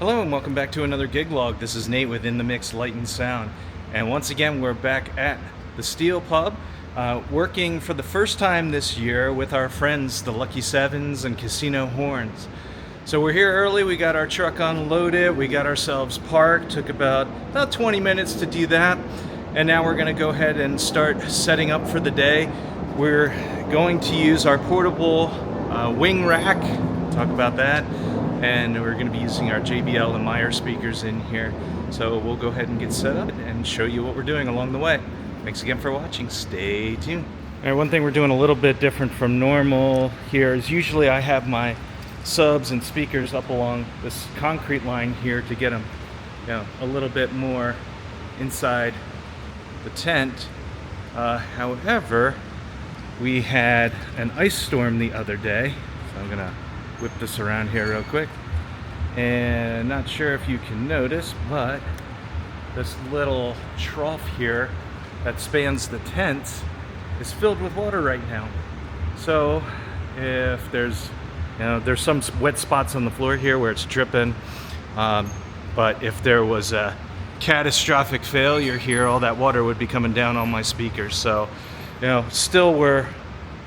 Hello and welcome back to another gig log. This is Nate with In the Mix Light and Sound. And once again, we're back at the Steel Pub, working for the first time this year with our friends, the Lucky Sevens and Casino Horns. So we're here early, we got our truck unloaded, we got ourselves parked, took about 20 minutes to do that. And now we're gonna go ahead and start setting up for the day. We're going to use our portable wing rack, talk about that. And we're going to be using our JBL and Meyer speakers in here. So we'll go ahead and get set up and show you what we're doing along the way. Thanks again for watching. Stay tuned. All right, one thing we're doing a little bit different from normal here is usually I have my subs and speakers up along this concrete line here to get them, a little bit more inside the tent. However, we had an ice storm the other day, so I'm going to whip this around here real quick, and not sure if you can notice, but this little trough here that spans the tent is filled with water right now. So if there's some wet spots on the floor here where it's dripping, but if there was a catastrophic failure here, all that water would be coming down on my speakers. So still we're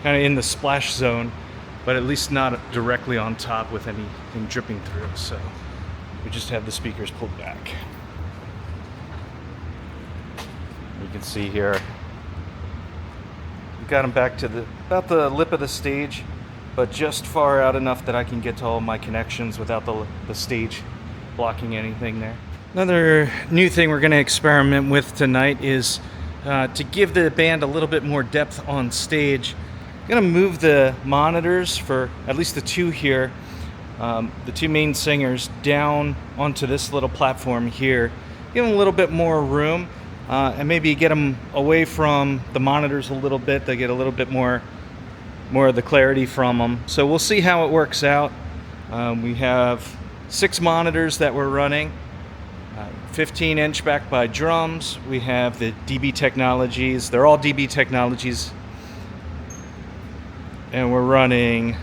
kind of in the splash zone, but at least not directly on top with anything dripping through. So we just have the speakers pulled back. You can see here, we got them back to about the lip of the stage, but just far out enough that I can get to all my connections without the stage blocking anything there. Another new thing we're going to experiment with tonight is to give the band a little bit more depth on stage. I'm going to move the monitors for at least the two here, the two main singers, down onto this little platform here. Give them a little bit more room, and maybe get them away from the monitors a little bit. They get a little bit more of the clarity from them. So we'll see how it works out. We have 6 monitors that we're running, 15-inch backed by drums. We have the DB Technologies. They're all DB Technologies. And we're running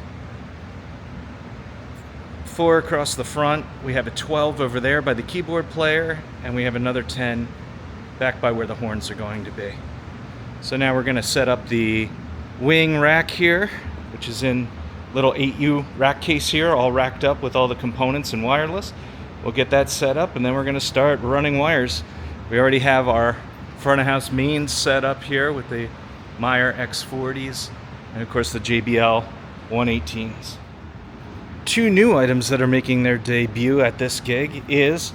4 across the front. We have a 12 over there by the keyboard player, and we have another 10 back by where the horns are going to be. So now we're going to set up the wing rack here, which is in little 8U rack case here, all racked up with all the components and wireless. We'll get that set up, and then we're going to start running wires. We already have our front of house mains set up here with the Meyer X40s. And of course the JBL 118s. 2 new items that are making their debut at this gig is,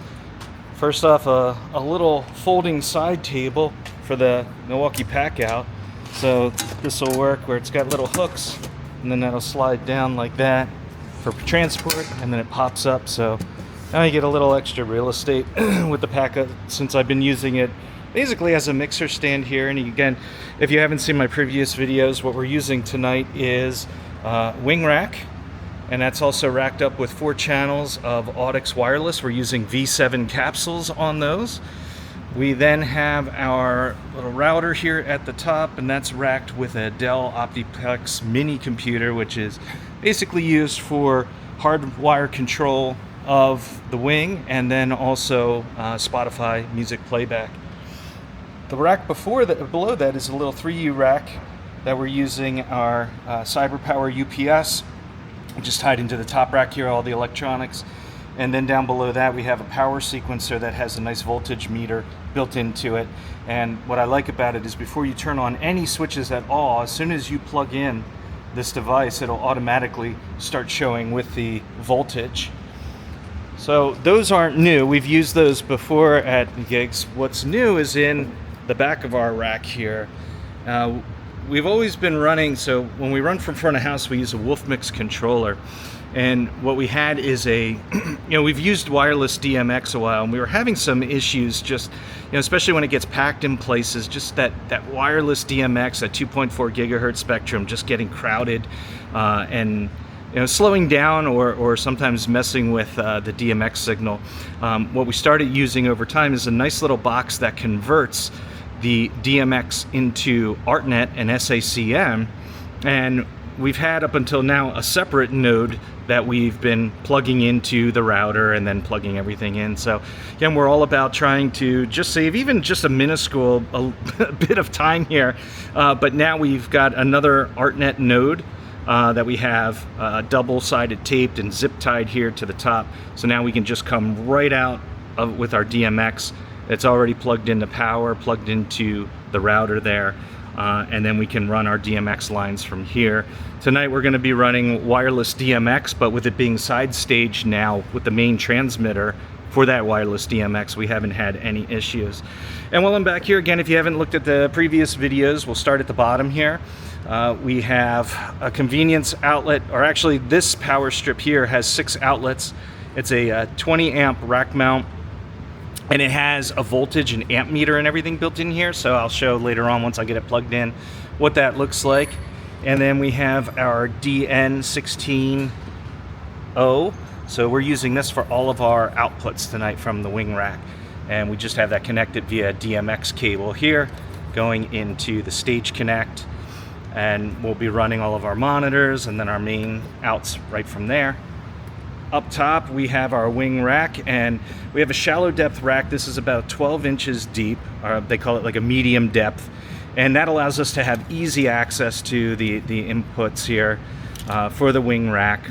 first off, a little folding side table for the Milwaukee Packout. So this will work where it's got little hooks, and then that'll slide down like that for transport, and then it pops up. So now you get a little extra real estate with the Packout, since I've been using it basically as a mixer stand here. And again, if you haven't seen my previous videos, what we're using tonight is wing rack, and that's also racked up with 4 channels of Audix wireless. We're using V7 capsules on those. We then have our little router here at the top, and that's racked with a Dell Optiplex mini computer, which is basically used for hardwire control of the wing, and then also Spotify music playback. The rack below that is a little 3U rack that we're using our CyberPower UPS, which is tied into the top rack here, all the electronics. And then down below that we have a power sequencer that has a nice voltage meter built into it. And what I like about it is before you turn on any switches at all, as soon as you plug in this device, it'll automatically start showing with the voltage. So those aren't new. We've used those before at gigs. What's new is in the back of our rack here. We've always been running, so when we run from front of house, we use a Wolf Mix controller. And what we had is we've used wireless DMX a while, and we were having some issues just, especially when it gets packed in places, just that wireless DMX, that 2.4 gigahertz spectrum, just getting crowded and slowing down or sometimes messing with the DMX signal. What we started using over time is a nice little box that converts the DMX into Artnet and SACM, and we've had up until now a separate node that we've been plugging into the router and then plugging everything in. So again, we're all about trying to just save even just a minuscule a bit of time here. But now we've got another Artnet node that we have double-sided taped and zip tied here to the top. So now we can just come right out with our DMX. It's already plugged into power, plugged into the router there. And then we can run our DMX lines from here. Tonight we're going to be running wireless DMX, but with it being side staged now with the main transmitter for that wireless DMX, we haven't had any issues. And while I'm back here, again, if you haven't looked at the previous videos, we'll start at the bottom here. We have a convenience outlet, or actually this power strip here has 6 outlets. It's a 20 amp rack mount. And it has a voltage and amp meter and everything built in here, so I'll show later on once I get it plugged in what that looks like. And then we have our DN16O, so we're using this for all of our outputs tonight from the wing rack. And we just have that connected via DMX cable here going into the stage connect, and we'll be running all of our monitors and then our main outs right from there. Up top we have our wing rack, and we have a shallow depth rack. This is about 12 inches deep, or they call it like a medium depth, and that allows us to have easy access to the inputs here for the wing rack.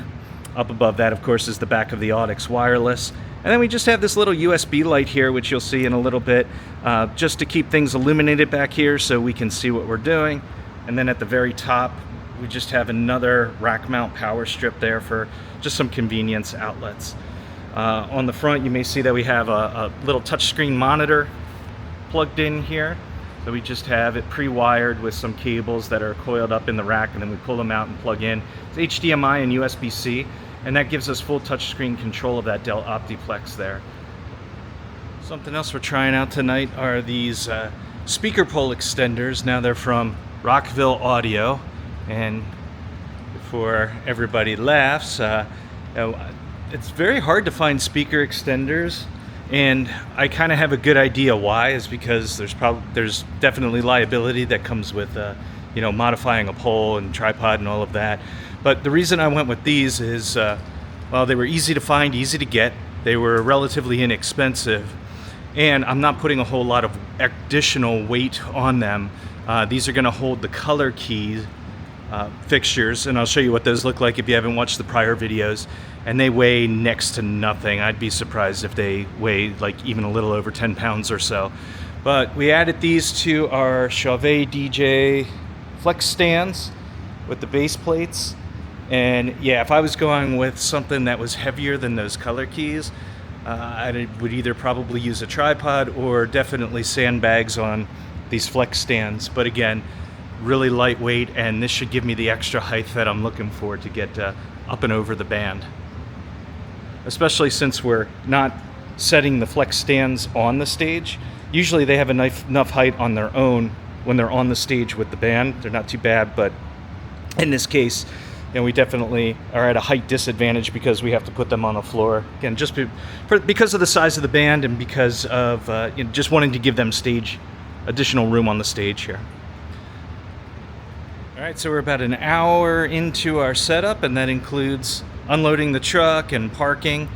Up above that, of course, is the back of the Audix wireless, and then we just have this little USB light here, which you'll see in a little bit, just to keep things illuminated back here so we can see what we're doing. And then at the very top we just have another rack mount power strip there for just some convenience outlets. On the front you may see that we have a little touchscreen monitor plugged in here. So we just have it pre-wired with some cables that are coiled up in the rack, and then we pull them out and plug in. It's HDMI and USB-C, and that gives us full touchscreen control of that Dell Optiplex there. Something else we're trying out tonight are these speaker pole extenders. Now they're from Rockville Audio. And before everybody laughs, it's very hard to find speaker extenders, and I kind of have a good idea why. Is because there's definitely liability that comes with you know, modifying a pole and tripod and all of that. But the reason I went with these is well, they were easy to find, easy to get, they were relatively inexpensive, and I'm not putting a whole lot of additional weight on them. These are going to hold the color keys fixtures, and I'll show you what those look like if you haven't watched the prior videos, and they weigh next to nothing. I'd be surprised if they weigh like even a little over 10 pounds or so. But we added these to our Chauvet DJ flex stands with the base plates, and yeah, if I was going with something that was heavier than those color keys, I would either probably use a tripod or definitely sandbags on these flex stands. But again, really lightweight, and this should give me the extra height that I'm looking for to get up and over the band. Especially since we're not setting the flex stands on the stage. Usually they have enough height on their own when they're on the stage with the band. They're not too bad, but in this case, you know, we definitely are at a height disadvantage because we have to put them on the floor. Again, just because of the size of the band, and because of you know, just wanting to give them additional room on the stage here. Alright, so we're about an hour into our setup, and that includes unloading the truck and parking,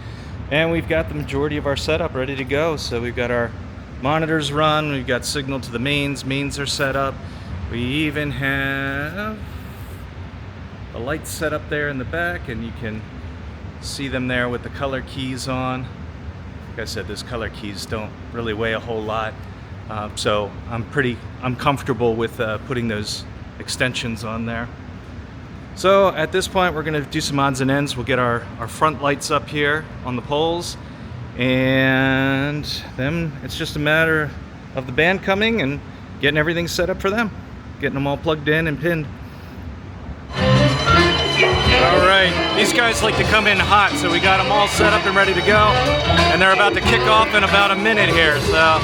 and we've got the majority of our setup ready to go. So we've got our monitors run, we've got signal to the mains are set up, we even have the lights set up there in the back, and you can see them there with the color keys on. Like I said, those color keys don't really weigh a whole lot, so I'm comfortable with putting those extensions on there. So at this point we're going to do some odds and ends. We'll get our front lights up here on the poles, and then it's just a matter of the band coming and getting everything set up for them, getting them all plugged in and pinned. Alright, these guys like to come in hot, so we got them all set up and ready to go, and they're about to kick off in about a minute here, so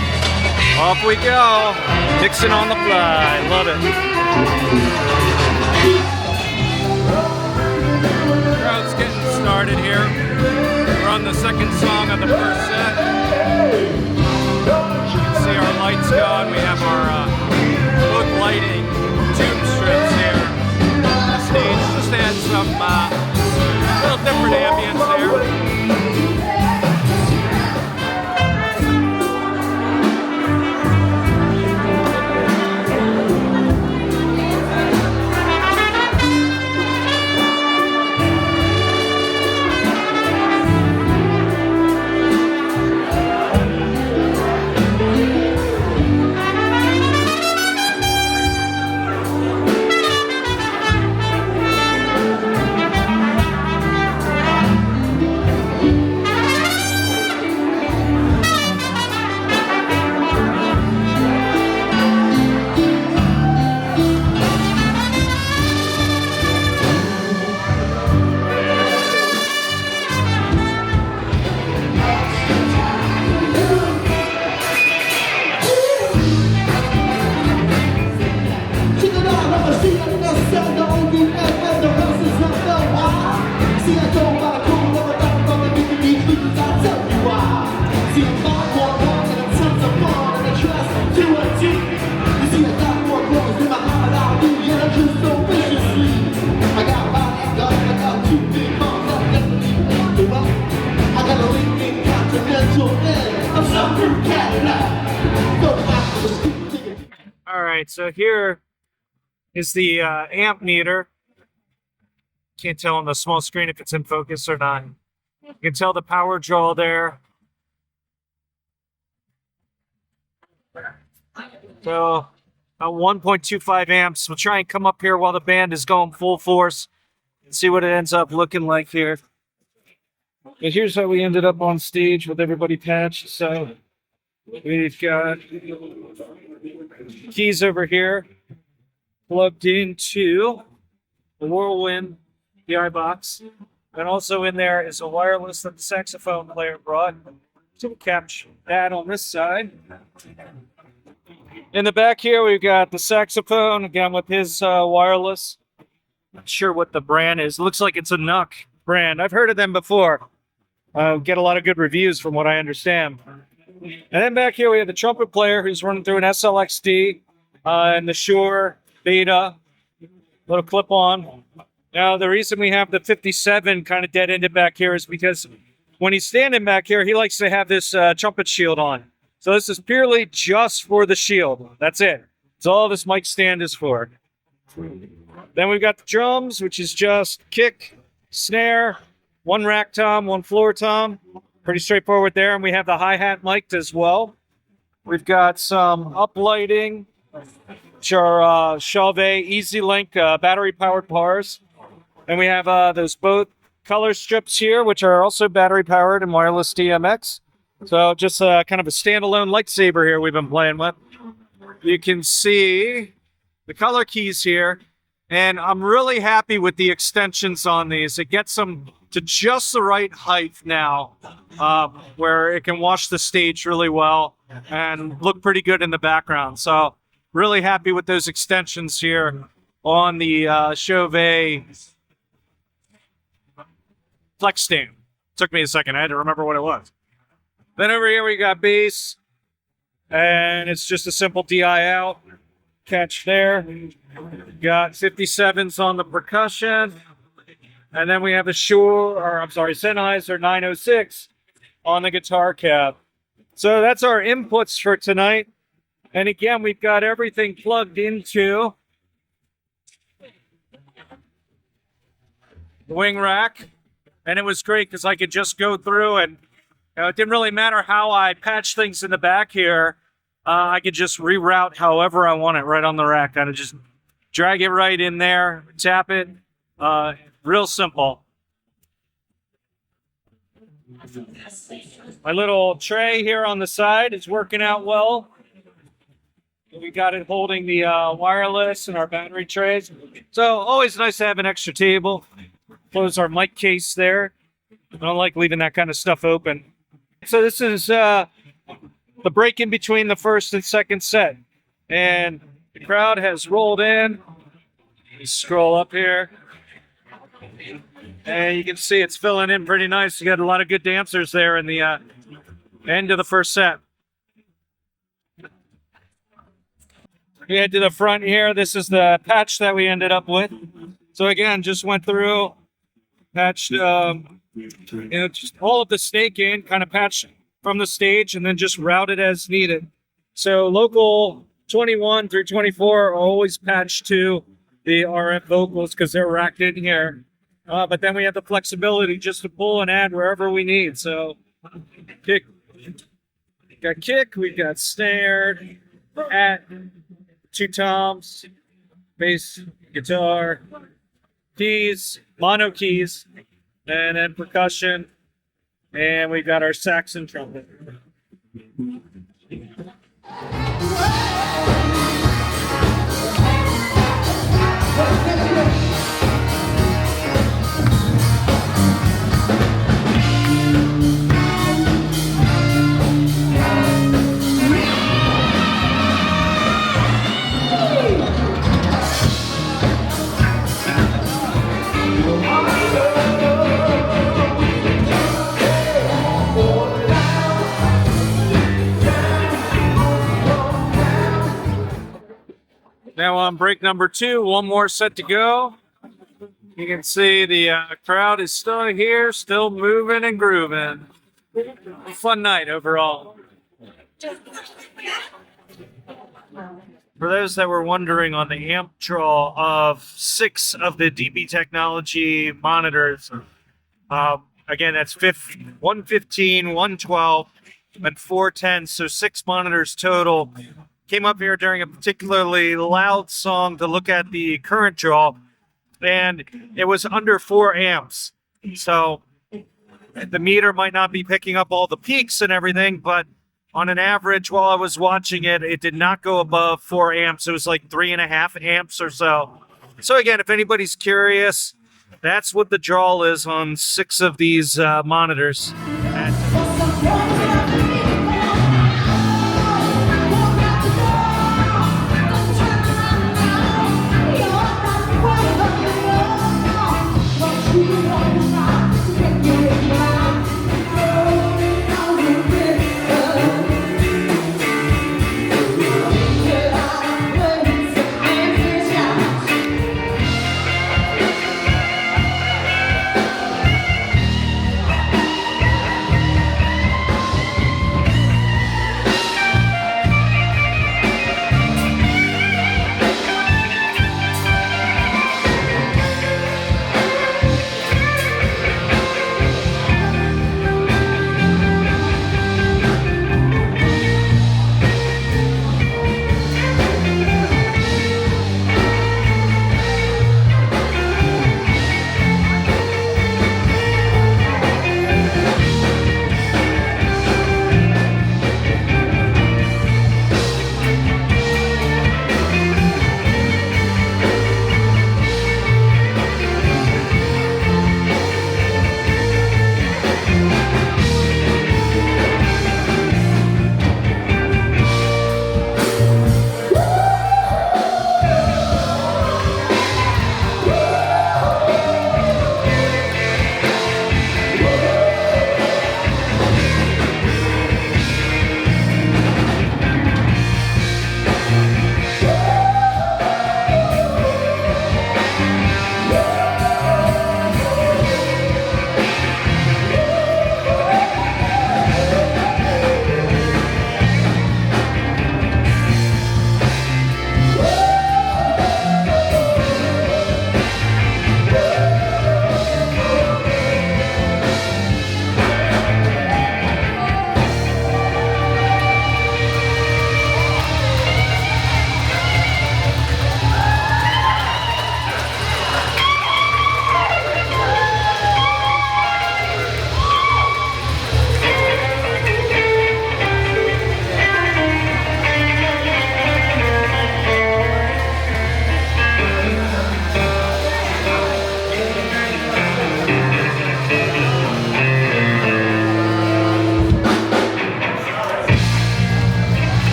off we go, mixing on the fly. Love it. Crowd's getting started here. We're on the second song of the first set. You can see our lights going. We have our book lighting tube strips here. The stage some little different ambience there. Alright, so here is the amp meter. Can't tell on the small screen if it's in focus or not. You can tell the power draw there. So, 1.25 amps. We'll try and come up here while the band is going full force and see what it ends up looking like here. But here's how we ended up on stage with everybody patched. So, we've got keys over here plugged into the Whirlwind DI box. And also in there is a wireless that the saxophone player brought. So we'll capture that on this side. In the back here, we've got the saxophone, again with his wireless. Not sure what the brand is. Looks like it's a Nuck brand. I've heard of them before. Get a lot of good reviews from what I understand. And then back here, we have the trumpet player who's running through an SLXD and the Shure Beta. Little clip-on. Now, the reason we have the 57 kind of dead-ended back here is because when he's standing back here, he likes to have this trumpet shield on. So this is purely just for the shield. That's it. That's all this mic stand is for. Then we've got the drums, which is just kick, snare, one rack tom, one floor tom. Pretty straightforward there. And we have the hi-hat mic'd as well. We've got some uplighting, which are Chauvet Easy Link battery-powered bars. And we have those both color strips here, which are also battery-powered and wireless DMX. So just kind of a standalone lightsaber here we've been playing with. You can see the color keys here. And I'm really happy with the extensions on these. It gets them to just the right height now, where it can wash the stage really well and look pretty good in the background. So really happy with those extensions here on the Chauvet Flex stand. Took me a second. I had to remember what it was. Then over here we got bass, and it's just a simple DI out. Catch there. Got 57s on the percussion. And then we have a Sennheiser 906 on the guitar cab. So that's our inputs for tonight. And again, we've got everything plugged into the wing rack. And it was great because I could just go through and it didn't really matter how I patched things in the back here. I could just reroute however I want it right on the rack. Kind of just drag it right in there, tap it. Real simple. My little tray here on the side is working out well. We got it holding the wireless and our battery trays. So always nice to have an extra table. Close our mic case there. I don't like leaving that kind of stuff open. So this is the break in between the first and second set. And the crowd has rolled in. You scroll up here. And you can see it's filling in pretty nice. You got a lot of good dancers there in the end of the first set. We head to the front here. This is the patch that we ended up with. So again, just went through, patched, just all of the snake in, kind of patched from the stage, and then just routed as needed. So local 21 through 24 are always patched to the RF vocals because they're racked in here. But then we have the flexibility just to pull and add wherever we need. So kick, we got kick, we got snare, at, 2 toms, bass, guitar, keys, mono keys, and then percussion, and we got our sax and trumpet. Now on break number 2, one more set to go. You can see the crowd is still here, still moving and grooving. Fun night overall. For those that were wondering on the amp draw of 6 of the DB Technology monitors, again, that's 115, 112, and 410, so 6 monitors total. Came up here during a particularly loud song to look at the current draw, and it was under 4 amps. So the meter might not be picking up all the peaks and everything, but on an average, while I was watching it, it did not go above 4 amps. It was like 3.5 amps or so. So again, if anybody's curious, that's what the draw is on 6 of these monitors.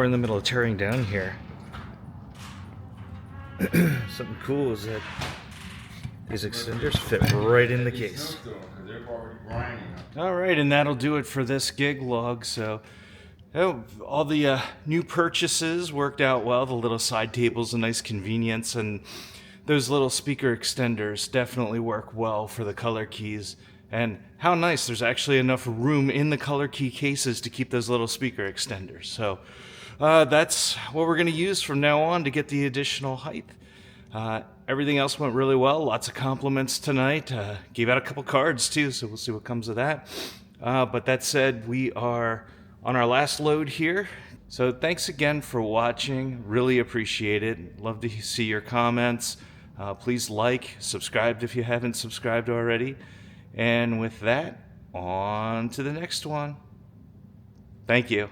in the middle of tearing down here. Something cool is that these extenders fit right in the case. Alright, and that'll do it for this gig log. So all the new purchases worked out well. The little side table's a nice convenience, and those little speaker extenders definitely work well for the color keys. And how nice, there's actually enough room in the color key cases to keep those little speaker extenders. So that's what we're going to use from now on to get the additional height. Everything else went really well. Lots of compliments tonight. Gave out a couple cards too, so we'll see what comes of that. But that said, we are on our last load here. So thanks again for watching. Really appreciate it. Love to see your comments. Please like, subscribe if you haven't subscribed already. And with that, on to the next one. Thank you.